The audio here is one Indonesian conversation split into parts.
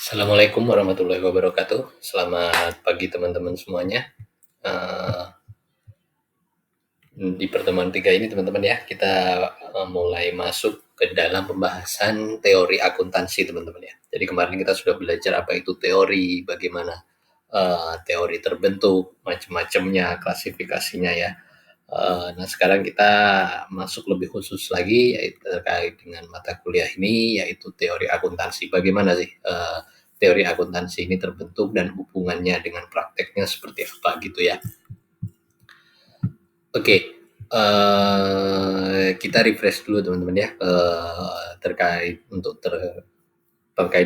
Assalamualaikum warahmatullahi wabarakatuh. Selamat pagi teman-teman semuanya. Eh, di pertemuan 3 ini teman-teman ya, kita mulai masuk ke dalam pembahasan teori akuntansi teman-teman ya. Jadi kemarin kita sudah belajar apa itu teori, bagaimana teori terbentuk, macam-macamnya, klasifikasinya ya. Nah sekarang kita masuk lebih khusus lagi yaitu terkait dengan mata kuliah ini yaitu teori akuntansi. Bagaimana sih teori akuntansi ini terbentuk dan hubungannya dengan prakteknya seperti apa gitu ya. Oke, kita refresh dulu teman-teman ya terkait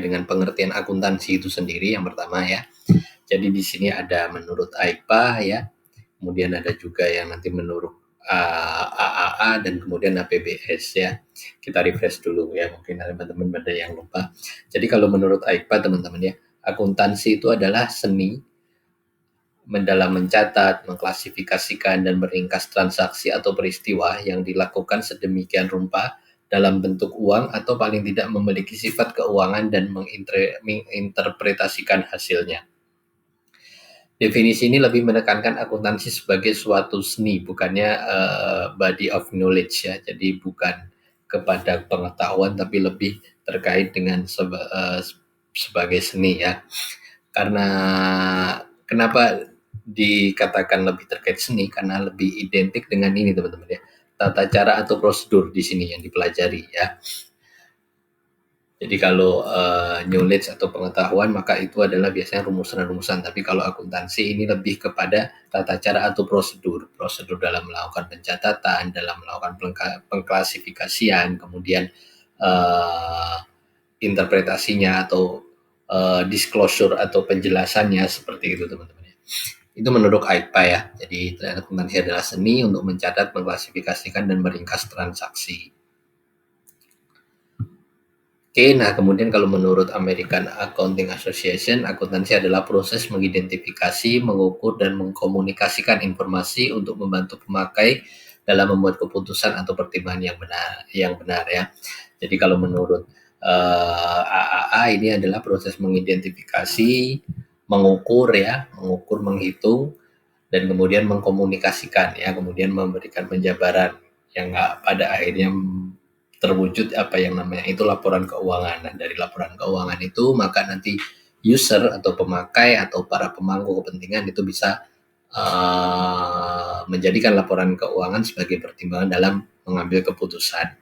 dengan pengertian akuntansi itu sendiri yang pertama ya. Jadi di sini ada menurut AIPA ya, kemudian ada juga yang nanti menurut AAA dan kemudian APBS ya. Kita refresh dulu ya, mungkin teman-teman ada yang lupa. Jadi kalau menurut AIPA teman-teman ya, akuntansi itu adalah seni dalam mencatat, mengklasifikasikan dan meringkas transaksi atau peristiwa yang dilakukan sedemikian rupa dalam bentuk uang atau paling tidak memiliki sifat keuangan dan menginterpretasikan hasilnya. Definisi ini lebih menekankan akuntansi sebagai suatu seni, bukannya body of knowledge ya. Jadi bukan kepada pengetahuan, tapi lebih terkait dengan sebagai seni ya. Karena kenapa dikatakan lebih terkait seni? Karena lebih identik dengan ini teman-teman ya. Tata cara atau prosedur di sini yang dipelajari ya. Jadi kalau knowledge atau pengetahuan maka itu adalah biasanya rumusan-rumusan. Tapi kalau akuntansi ini lebih kepada tata cara atau prosedur. Prosedur dalam melakukan pencatatan, dalam melakukan pengklasifikasian, kemudian interpretasinya atau disclosure atau penjelasannya seperti itu teman-teman. Itu menurut AIPA ya. Jadi akuntansi adalah seni untuk mencatat, mengklasifikasikan dan meringkas transaksi. Oke, nah kemudian kalau menurut American Accounting Association, akuntansi adalah proses mengidentifikasi, mengukur, dan mengkomunikasikan informasi untuk membantu pemakai dalam membuat keputusan atau pertimbangan yang benar ya. Jadi kalau menurut AAA ini adalah proses mengidentifikasi, mengukur ya, menghitung, dan kemudian mengkomunikasikan ya, kemudian memberikan penjabaran yang pada akhirnya terwujud apa yang namanya itu laporan keuangan. Nah, dari laporan keuangan itu maka nanti user atau pemakai atau para pemangku kepentingan itu bisa menjadikan laporan keuangan sebagai pertimbangan dalam mengambil keputusan.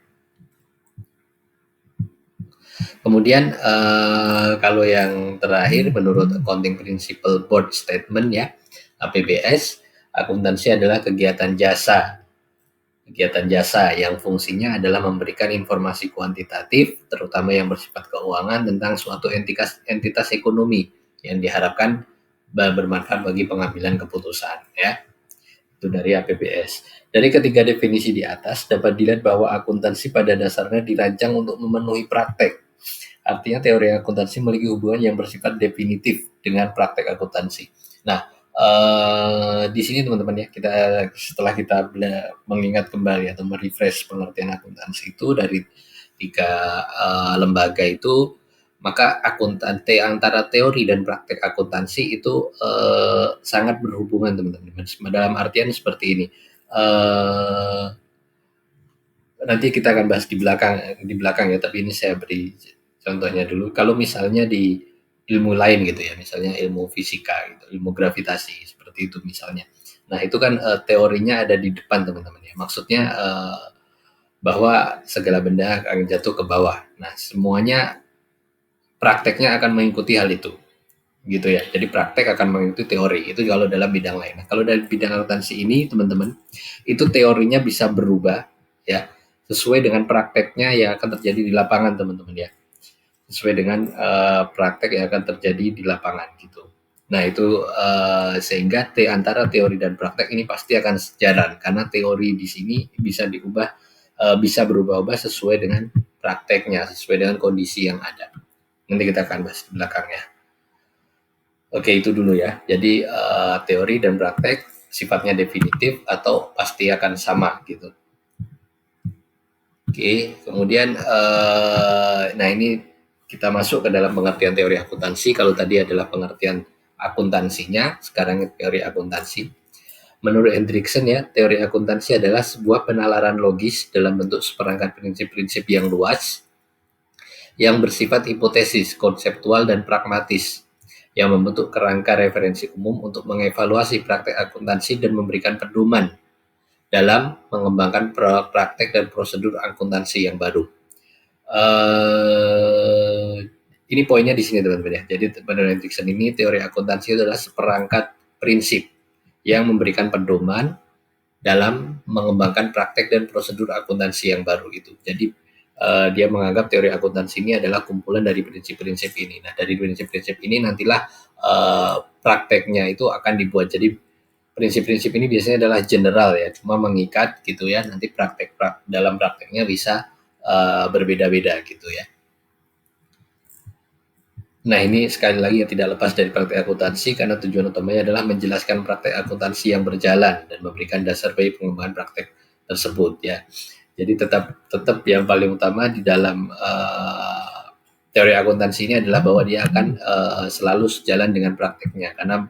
Kemudian kalau yang terakhir menurut Accounting Principle Board Statement ya, APBS, akuntansi adalah kegiatan jasa yang fungsinya adalah memberikan informasi kuantitatif, terutama yang bersifat keuangan tentang suatu entitas ekonomi yang diharapkan bermanfaat bagi pengambilan keputusan. Ya, itu dari APBS. Dari ketiga definisi di atas dapat dilihat bahwa akuntansi pada dasarnya dirancang untuk memenuhi praktek. Artinya teori akuntansi memiliki hubungan yang bersifat definitif dengan praktek akuntansi. Nah, di sini teman-teman ya, setelah kita mengingat kembali atau merefresh pengertian akuntansi itu dari 3 lembaga itu, maka antara teori dan praktek akuntansi itu sangat berhubungan teman-teman. Dalam artian seperti ini. Nanti kita akan bahas di belakang ya, tapi ini saya beri contohnya dulu. Kalau misalnya di ilmu lain gitu ya, misalnya ilmu fisika gitu, ilmu gravitasi seperti itu misalnya. Nah, itu kan teorinya ada di depan teman-teman ya. Maksudnya bahwa segala benda akan jatuh ke bawah. Nah, semuanya prakteknya akan mengikuti hal itu. Gitu ya. Jadi praktek akan mengikuti teori. Itu kalau dalam bidang lain. Nah, kalau dalam bidang akuntansi ini teman-teman, itu teorinya bisa berubah ya, sesuai dengan prakteknya yang akan terjadi di lapangan teman-teman ya. Sesuai dengan praktek yang akan terjadi di lapangan gitu. Nah itu sehingga antara teori dan praktek ini pasti akan sejalan karena teori di sini bisa diubah, bisa berubah-ubah sesuai dengan prakteknya, sesuai dengan kondisi yang ada. Nanti kita akan bahas di belakangnya. Oke itu dulu ya. Jadi teori dan praktek sifatnya definitif atau pasti akan sama gitu. Oke, kemudian nah ini kita masuk ke dalam pengertian teori akuntansi. Kalau tadi adalah pengertian akuntansinya, sekarang teori akuntansi. Menurut Hendriksen ya, teori akuntansi adalah sebuah penalaran logis dalam bentuk seperangkat prinsip-prinsip yang luas yang bersifat hipotesis, konseptual, dan pragmatis yang membentuk kerangka referensi umum untuk mengevaluasi praktek akuntansi dan memberikan pedoman dalam mengembangkan praktek dan prosedur akuntansi yang baru. Ini poinnya di sini teman-teman ya. Jadi menurut Hendriksen ini teori akuntansi adalah seperangkat prinsip yang memberikan pedoman dalam mengembangkan praktek dan prosedur akuntansi yang baru itu. Jadi dia menganggap teori akuntansi ini adalah kumpulan dari prinsip-prinsip ini. Nah, dari prinsip-prinsip ini nantilah prakteknya itu akan dibuat. Jadi prinsip-prinsip ini biasanya adalah general ya, cuma mengikat gitu ya. Nanti dalam prakteknya bisa berbeda-beda gitu ya. Nah, ini sekali lagi yang tidak lepas dari praktek akuntansi karena tujuan utamanya adalah menjelaskan praktek akuntansi yang berjalan dan memberikan dasar bagi pengembangan praktek tersebut ya. Jadi tetap yang paling utama di dalam teori akuntansi ini adalah bahwa dia akan selalu sejalan dengan prakteknya karena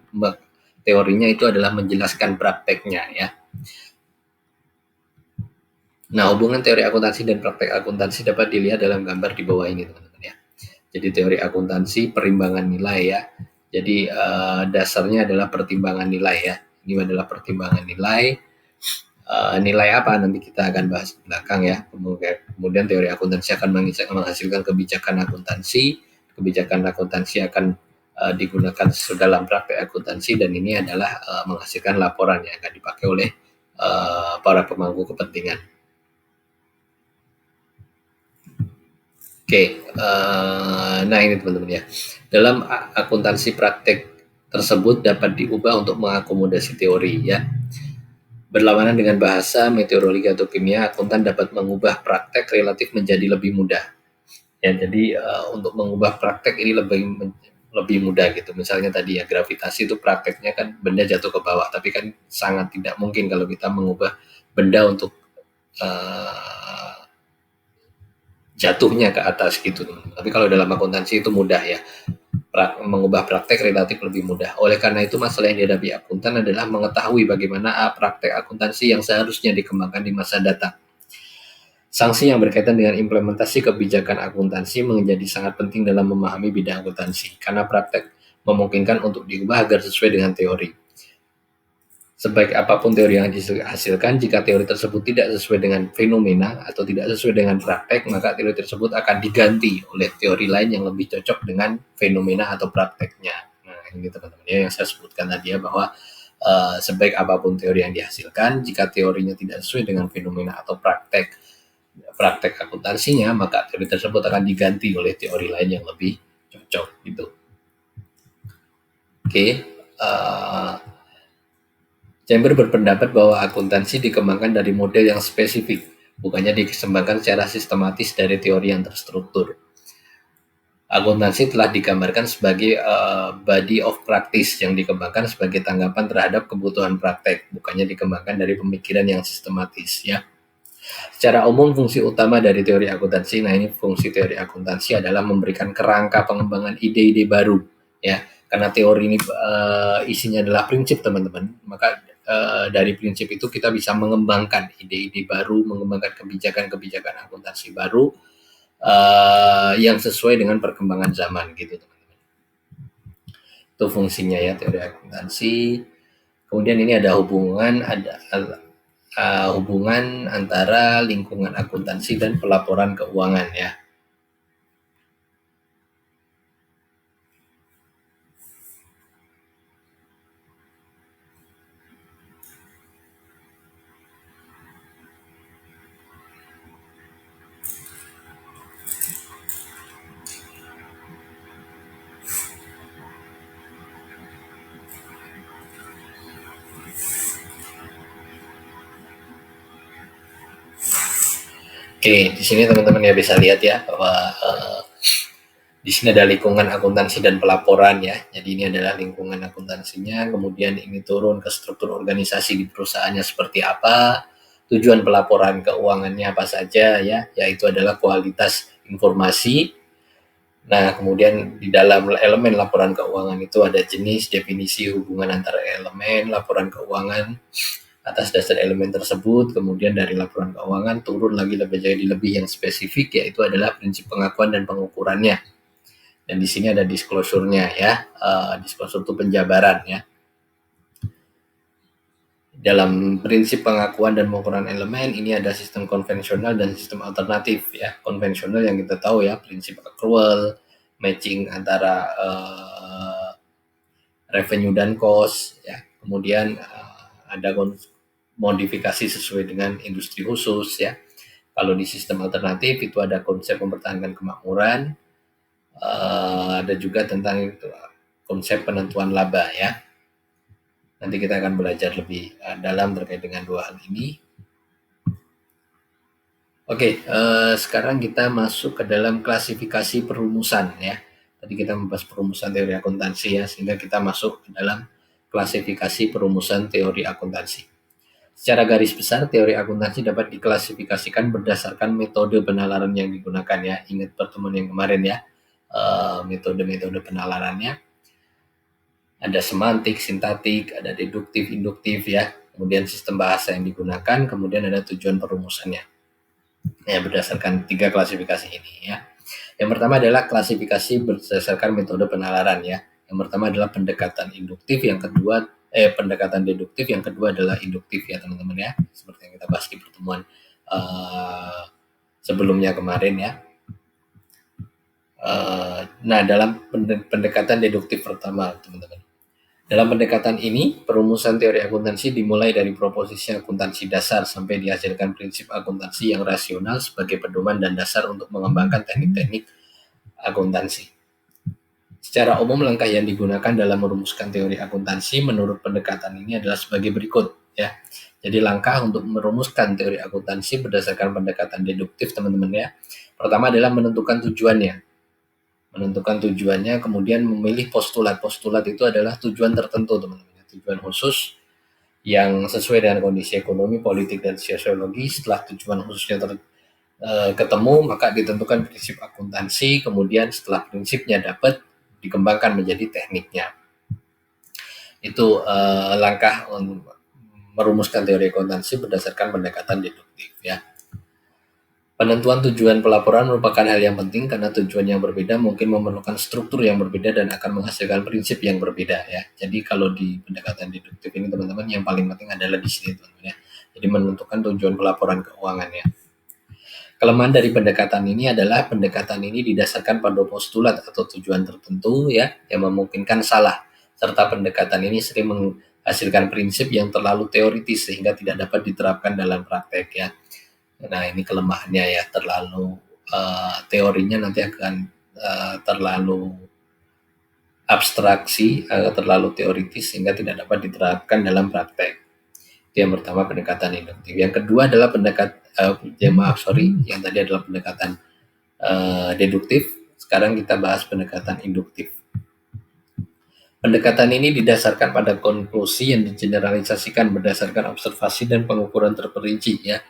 teorinya itu adalah menjelaskan prakteknya ya. Nah, hubungan teori akuntansi dan praktek akuntansi dapat dilihat dalam gambar di bawah ini teman-teman ya. Jadi teori akuntansi perimbangan nilai ya. Jadi dasarnya adalah pertimbangan nilai ya. Ini adalah pertimbangan nilai. Nilai apa nanti kita akan bahas di belakang ya. Kemudian teori akuntansi akan menghasilkan kebijakan akuntansi. Kebijakan akuntansi akan digunakan dalam praktek akuntansi dan ini adalah menghasilkan laporan yang akan dipakai oleh para pemangku kepentingan. Oke, nah ini teman-teman ya. Dalam akuntansi praktek tersebut dapat diubah untuk mengakomodasi teori ya. Berlawanan dengan bahasa, meteorologi atau kimia, akuntan dapat mengubah praktek relatif menjadi lebih mudah. Ya, jadi untuk mengubah praktek ini lebih mudah gitu. Misalnya tadi ya gravitasi itu prakteknya kan benda jatuh ke bawah, tapi kan sangat tidak mungkin kalau kita mengubah benda untuk jatuhnya ke atas gitu. Tapi kalau dalam akuntansi itu mudah ya. Mengubah praktek relatif lebih mudah. Oleh karena itu masalah yang dihadapi akuntan adalah mengetahui bagaimana praktek akuntansi yang seharusnya dikembangkan di masa datang. Sanksi yang berkaitan dengan implementasi kebijakan akuntansi menjadi sangat penting dalam memahami bidang akuntansi karena praktek memungkinkan untuk diubah agar sesuai dengan teori. Sebaik apapun teori yang dihasilkan, jika teori tersebut tidak sesuai dengan fenomena atau tidak sesuai dengan praktek, maka teori tersebut akan diganti oleh teori lain yang lebih cocok dengan fenomena atau prakteknya. Nah, ini teman-teman ya yang saya sebutkan tadi ya, bahwa sebaik apapun teori yang dihasilkan, jika teorinya tidak sesuai dengan fenomena atau praktek akuntansinya, maka teori tersebut akan diganti oleh teori lain yang lebih cocok gitu. Oke. Chamber berpendapat bahwa akuntansi dikembangkan dari model yang spesifik, bukannya dikembangkan secara sistematis dari teori yang terstruktur. Akuntansi telah digambarkan sebagai body of practice yang dikembangkan sebagai tanggapan terhadap kebutuhan praktek, bukannya dikembangkan dari pemikiran yang sistematis ya. Secara umum fungsi utama dari teori akuntansi, nah ini fungsi teori akuntansi adalah memberikan kerangka pengembangan ide-ide baru ya. Karena teori ini isinya adalah prinsip teman-teman, maka dari prinsip itu kita bisa mengembangkan ide-ide baru, mengembangkan kebijakan-kebijakan akuntansi baru yang sesuai dengan perkembangan zaman gitu teman-teman. Itu fungsinya ya teori akuntansi. Kemudian ini ada hubungan antara lingkungan akuntansi dan pelaporan keuangan ya. Oke, di sini teman-teman ya bisa lihat ya bahwa di sini ada lingkungan akuntansi dan pelaporan ya. Jadi ini adalah lingkungan akuntansinya, kemudian ini turun ke struktur organisasi di perusahaannya seperti apa, tujuan pelaporan keuangannya apa saja ya, yaitu adalah kualitas informasi. Nah, kemudian di dalam elemen laporan keuangan itu ada jenis, definisi, hubungan antara elemen laporan keuangan atas dasar elemen tersebut. Kemudian dari laporan keuangan turun lagi lebih yang spesifik, yaitu adalah prinsip pengakuan dan pengukurannya. Dan di sini ada disclosure-nya ya. Disclosure itu penjabaran ya. Dalam prinsip pengakuan dan pengukuran elemen ini ada sistem konvensional dan sistem alternatif ya. Konvensional yang kita tahu ya, prinsip accrual, matching antara revenue dan cost ya. Kemudian ada modifikasi sesuai dengan industri khusus ya. Kalau di sistem alternatif itu ada konsep mempertahankan kemakmuran, ada juga tentang itu, konsep penentuan laba ya. Nanti kita akan belajar lebih dalam terkait dengan dua hal ini. Oke, sekarang kita masuk ke dalam klasifikasi perumusan ya. Tadi kita membahas perumusan teori akuntansi ya, sehingga kita masuk ke dalam klasifikasi perumusan teori akuntansi. Secara garis besar, teori akuntansi dapat diklasifikasikan berdasarkan metode penalaran yang digunakan ya. Ingat pertemuan yang kemarin ya, metode-metode penalarannya. Ada semantik, sintaktik, ada deduktif, induktif ya. Kemudian sistem bahasa yang digunakan, kemudian ada tujuan perumusannya. Ya, berdasarkan 3 klasifikasi ini ya. Yang pertama adalah klasifikasi berdasarkan metode penalaran ya. Yang pertama adalah pendekatan induktif, yang kedua pendekatan deduktif, yang kedua adalah induktif ya teman-teman ya. Seperti yang kita bahas di pertemuan sebelumnya kemarin ya. Nah, dalam pendekatan deduktif pertama teman-teman. Dalam pendekatan ini, perumusan teori akuntansi dimulai dari proposisi akuntansi dasar sampai dihasilkan prinsip akuntansi yang rasional sebagai pedoman dan dasar untuk mengembangkan teknik-teknik akuntansi. Secara umum, langkah yang digunakan dalam merumuskan teori akuntansi menurut pendekatan ini adalah sebagai berikut ya. Jadi langkah untuk merumuskan teori akuntansi berdasarkan pendekatan deduktif teman-teman ya. Pertama adalah menentukan tujuannya. Kemudian memilih postulat. Postulat itu adalah tujuan tertentu teman-teman, tujuan khusus yang sesuai dengan kondisi ekonomi, politik, dan sosiologi. Setelah tujuan khususnya ketemu, maka ditentukan prinsip akuntansi. Kemudian setelah prinsipnya dapat, dikembangkan menjadi tekniknya. Itu langkah merumuskan teori akuntansi berdasarkan pendekatan deduktif ya. Penentuan tujuan pelaporan merupakan hal yang penting karena tujuan yang berbeda mungkin memerlukan struktur yang berbeda dan akan menghasilkan prinsip yang berbeda ya. Jadi kalau di pendekatan deduktif ini teman-teman, yang paling penting adalah di sini teman-teman ya. Jadi menentukan tujuan pelaporan keuangan ya. Kelemahan dari pendekatan ini adalah pendekatan ini didasarkan pada postulat atau tujuan tertentu ya yang memungkinkan salah, serta pendekatan ini sering menghasilkan prinsip yang terlalu teoritis sehingga tidak dapat diterapkan dalam praktek ya. Nah, ini kelemahannya ya, terlalu teorinya nanti akan terlalu abstraksi, terlalu teoritis sehingga tidak dapat diterapkan dalam praktek. Itu yang pertama, pendekatan induktif. Yang kedua adalah yang tadi adalah pendekatan deduktif. Sekarang kita bahas pendekatan induktif. Pendekatan ini didasarkan pada konklusi yang digeneralisasikan berdasarkan observasi dan pengukuran terperinci ya.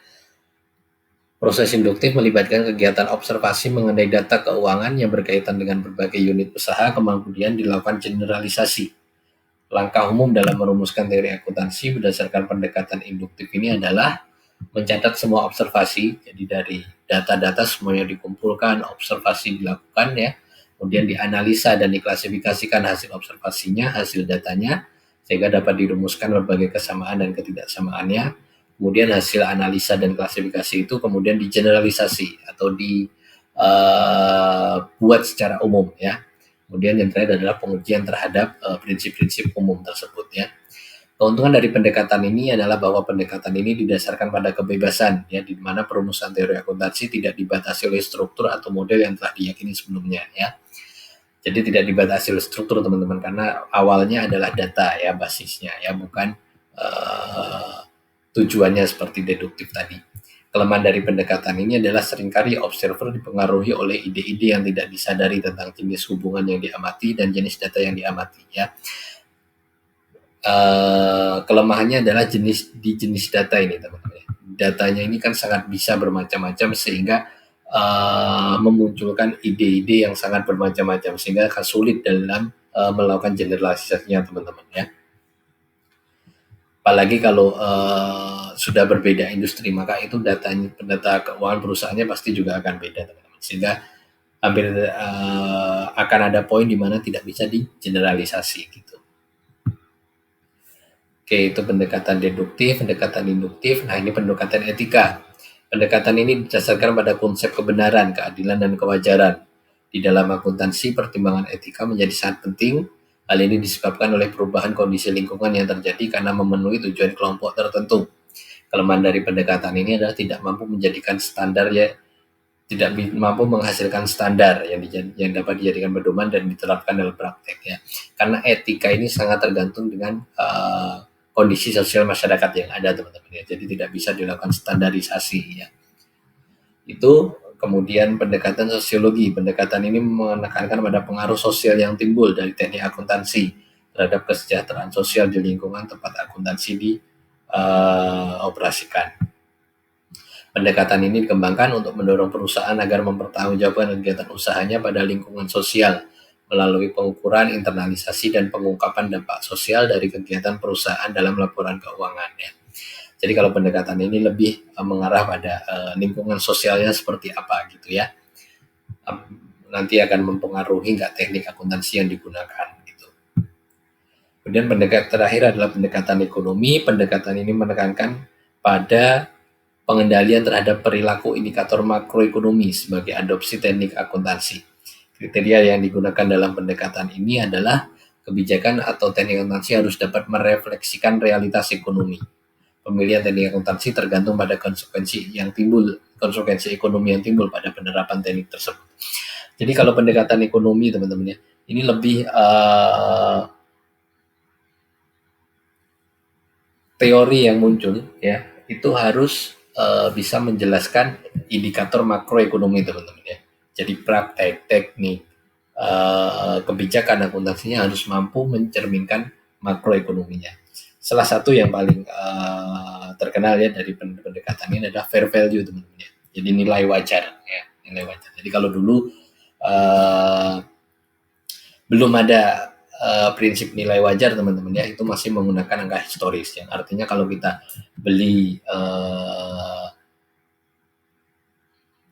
Proses induktif melibatkan kegiatan observasi mengenai data keuangan yang berkaitan dengan berbagai unit usaha, kemudian dilakukan generalisasi. Langkah umum dalam merumuskan teori akuntansi berdasarkan pendekatan induktif ini adalah mencatat semua observasi. Jadi dari data-data semuanya dikumpulkan, observasi dilakukan ya, kemudian dianalisa dan diklasifikasikan hasil observasinya, hasil datanya, sehingga dapat dirumuskan berbagai kesamaan dan ketidaksamaannya. Kemudian hasil analisa dan klasifikasi itu kemudian digeneralisasi atau dibuat secara umum ya. Kemudian yang terakhir adalah pengujian terhadap prinsip-prinsip umum tersebut ya. Keuntungan dari pendekatan ini adalah bahwa pendekatan ini didasarkan pada kebebasan ya, di mana perumusan teori akuntansi tidak dibatasi oleh struktur atau model yang telah diyakini sebelumnya ya. Jadi tidak dibatasi oleh struktur teman-teman, karena awalnya adalah data ya basisnya ya, bukan tujuannya seperti deduktif tadi. Kelemahan dari pendekatan ini adalah seringkali observer dipengaruhi oleh ide-ide yang tidak disadari tentang jenis hubungan yang diamati dan jenis data yang diamati ya. Kelemahannya adalah jenis data ini teman-teman. Datanya ini kan sangat bisa bermacam-macam sehingga memunculkan ide-ide yang sangat bermacam-macam sehingga akan sulit dalam melakukan generalisasinya teman-teman ya. Apalagi kalau sudah berbeda industri, maka itu data keuangan perusahaannya pasti juga akan beda teman-teman. Sehingga hampir akan ada poin di mana tidak bisa digeneralisasi gitu. Oke, itu pendekatan deduktif, pendekatan induktif. Nah, ini pendekatan etika. Pendekatan ini didasarkan pada konsep kebenaran, keadilan, dan kewajaran. Di dalam akuntansi, pertimbangan etika menjadi sangat penting. Hal ini disebabkan oleh perubahan kondisi lingkungan yang terjadi karena memenuhi tujuan kelompok tertentu. Kelemahan dari pendekatan ini adalah tidak mampu menjadikan standar ya, tidak mampu menghasilkan standar yang dapat dijadikan pedoman dan diterapkan dalam praktek ya. Karena etika ini sangat tergantung dengan kondisi sosial masyarakat yang ada teman-teman ya. Jadi tidak bisa dilakukan standarisasi ya. Itu kemudian pendekatan sosiologi. Pendekatan ini menekankan pada pengaruh sosial yang timbul dari teknik akuntansi terhadap kesejahteraan sosial di lingkungan tempat akuntansi dioperasikan. Pendekatan ini dikembangkan untuk mendorong perusahaan agar mempertanggungjawabkan kegiatan usahanya pada lingkungan sosial melalui pengukuran, internalisasi, dan pengungkapan dampak sosial dari kegiatan perusahaan dalam laporan keuangan ya. Jadi kalau pendekatan ini lebih mengarah pada lingkungan sosialnya seperti apa gitu ya. Nanti akan mempengaruhi nggak teknik akuntansi yang digunakan gitu. Kemudian pendekatan terakhir adalah pendekatan ekonomi. Pendekatan ini menekankan pada pengendalian terhadap perilaku indikator makroekonomi sebagai adopsi teknik akuntansi. Kriteria yang digunakan dalam pendekatan ini adalah kebijakan atau teknik akuntansi harus dapat merefleksikan realitas ekonomi. Pemilihan teknik akuntansi tergantung pada konsekuensi ekonomi yang timbul pada penerapan teknik tersebut. Jadi kalau pendekatan ekonomi teman-teman ya, ini lebih teori yang muncul ya, itu harus bisa menjelaskan indikator makroekonomi teman-teman ya. Jadi praktek, teknik, kebijakan akuntansinya harus mampu mencerminkan makroekonominya. Salah satu yang paling terkenal ya dari pendekatan ini adalah fair value teman-teman ya. Jadi nilai wajar ya, nilai wajar. Jadi kalau dulu belum ada prinsip nilai wajar teman-teman ya, itu masih menggunakan angka historis yang artinya kalau kita beli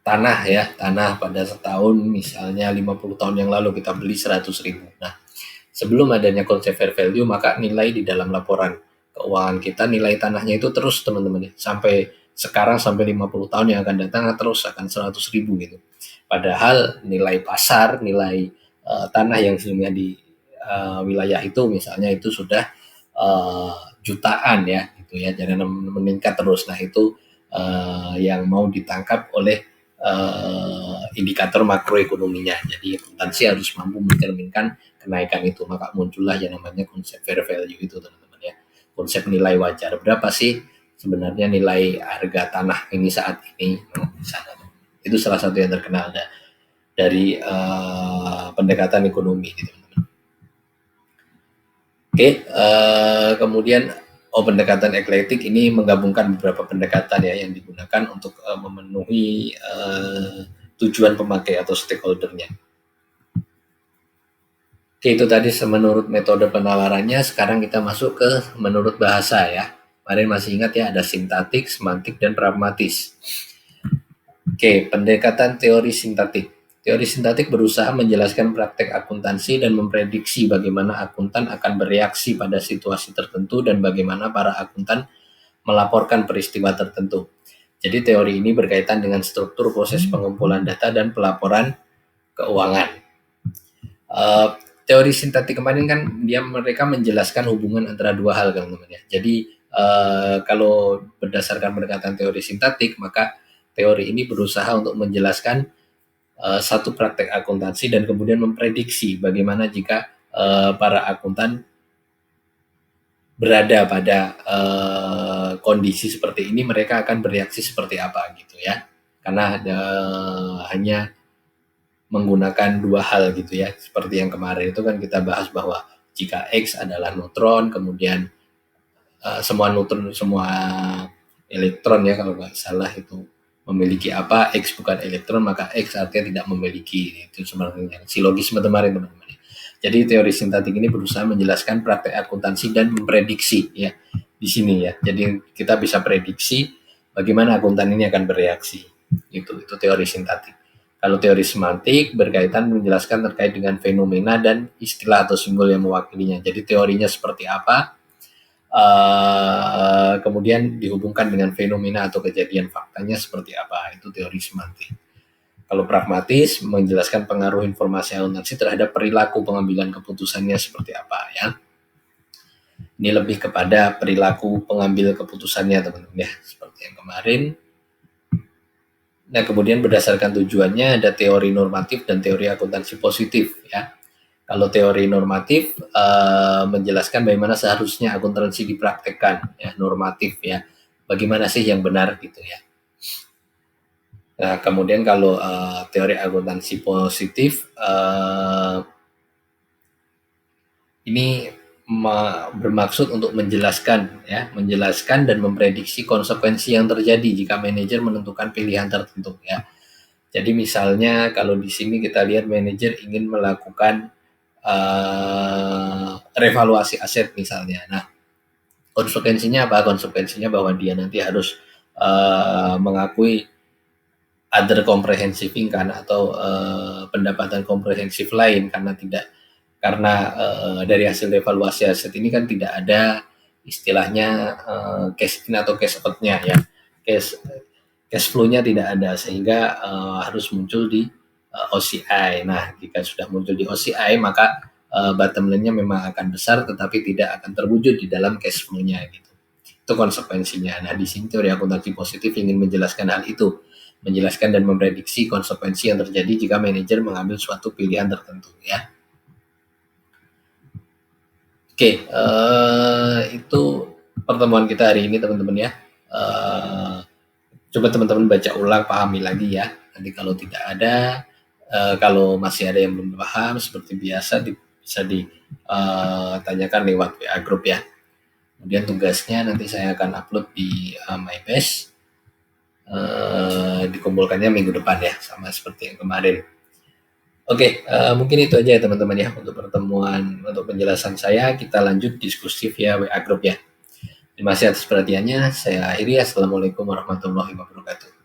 tanah pada setahun misalnya 50 tahun yang lalu kita beli 100.000. Nah, sebelum adanya konsep fair value maka nilai di dalam laporan keuangan kita nilai tanahnya itu terus teman-teman ya, sampai sekarang sampai 50 tahun yang akan datang terus akan 100.000 gitu. Padahal nilai pasar, nilai tanah yang sebelumnya di wilayah itu misalnya itu sudah jutaan ya gitu ya, jangan meningkat terus. Nah, itu yang mau ditangkap oleh indikator makroekonominya. Jadi akuntansi harus mampu mencerminkan kenaikan itu, maka muncullah yang namanya konsep fair value itu teman-teman ya. Konsep nilai wajar, berapa sih sebenarnya nilai harga tanah ini saat ini misalnya. Itu salah satu yang terkenal dari pendekatan ekonomi gitu. Oke, kemudian pendekatan eklektik ini menggabungkan beberapa pendekatan ya yang digunakan untuk memenuhi tujuan pemakai atau stakeholdernya. Oke, itu tadi menurut metode penalarannya. Sekarang kita masuk ke menurut bahasa ya. Kemarin masih ingat ya, ada sintaktik, semantik, dan pragmatis. Oke, pendekatan teori sintaktik. Teori sintaktik berusaha menjelaskan praktek akuntansi dan memprediksi bagaimana akuntan akan bereaksi pada situasi tertentu dan bagaimana para akuntan melaporkan peristiwa tertentu. Jadi teori ini berkaitan dengan struktur proses pengumpulan data dan pelaporan keuangan. Teori sintaktik kemarin kan mereka menjelaskan hubungan antara dua hal teman-teman ya. Jadi kalau berdasarkan pendekatan teori sintaktik maka teori ini berusaha untuk menjelaskan satu praktek akuntansi dan kemudian memprediksi bagaimana jika para akuntan berada pada kondisi seperti ini mereka akan bereaksi seperti apa gitu ya, karena hanya menggunakan dua hal gitu ya, seperti yang kemarin itu kan kita bahas bahwa jika X adalah neutron kemudian semua neutron semua elektron ya kalau nggak salah itu memiliki apa, X bukan elektron, maka X artinya tidak memiliki. Itu sebenarnya silogisme kemarin teman-teman. Jadi teori sintaktik ini berusaha menjelaskan praktek akuntansi dan memprediksi ya di sini ya. Jadi kita bisa prediksi bagaimana akuntan ini akan bereaksi. Itu teori sintaktik. Kalau teori semantik berkaitan menjelaskan terkait dengan fenomena dan istilah atau simbol yang mewakilinya. Jadi teorinya seperti apa, kemudian dihubungkan dengan fenomena atau kejadian faktanya seperti apa, itu teori semantik. Kalau pragmatis menjelaskan pengaruh informasi akuntansi terhadap perilaku pengambilan keputusannya seperti apa ya. Ini lebih kepada perilaku pengambil keputusannya teman-teman ya, seperti yang kemarin. Nah, kemudian berdasarkan tujuannya ada teori normatif dan teori akuntansi positif ya. Kalau teori normatif menjelaskan bagaimana seharusnya akuntansi dipraktekkan ya, normatif ya. Bagaimana sih yang benar gitu ya. Nah, kemudian kalau teori akuntansi positif ini bermaksud untuk menjelaskan dan memprediksi konsekuensi yang terjadi jika manajer menentukan pilihan tertentu ya. Jadi misalnya kalau di sini kita lihat manajer ingin melakukan revaluasi aset misalnya. Nah, konsekuensinya apa? Konsekuensinya bahwa dia nanti harus mengakui other comprehensive income atau pendapatan komprehensif lain karena dari hasil evaluasi aset ini kan tidak ada istilahnya cash in atau cash out-nya ya. Cash flow-nya tidak ada sehingga harus muncul di OCI. Nah, jika sudah muncul di OCI maka bottom line-nya memang akan besar tetapi tidak akan terwujud di dalam cash flow-nya gitu. Itu konsekuensinya. Nah, di sini teori akuntansi positif ingin menjelaskan hal itu, menjelaskan dan memprediksi konsekuensi yang terjadi jika manajer mengambil suatu pilihan tertentu ya. Oke, itu pertemuan kita hari ini teman-teman ya. Coba teman-teman baca ulang, pahami lagi ya. Nanti kalau tidak ada, kalau masih ada yang belum paham, seperti biasa bisa ditanyakan lewat WA Group ya. Kemudian tugasnya nanti saya akan upload di MyBase. Dikumpulkannya minggu depan ya, sama seperti yang kemarin. Oke, mungkin itu aja ya teman-teman ya untuk pertemuan, untuk penjelasan saya. Kita lanjut diskusi via WA Group ya. Terima kasih atas perhatiannya. Saya akhiri. Assalamualaikum warahmatullahi wabarakatuh.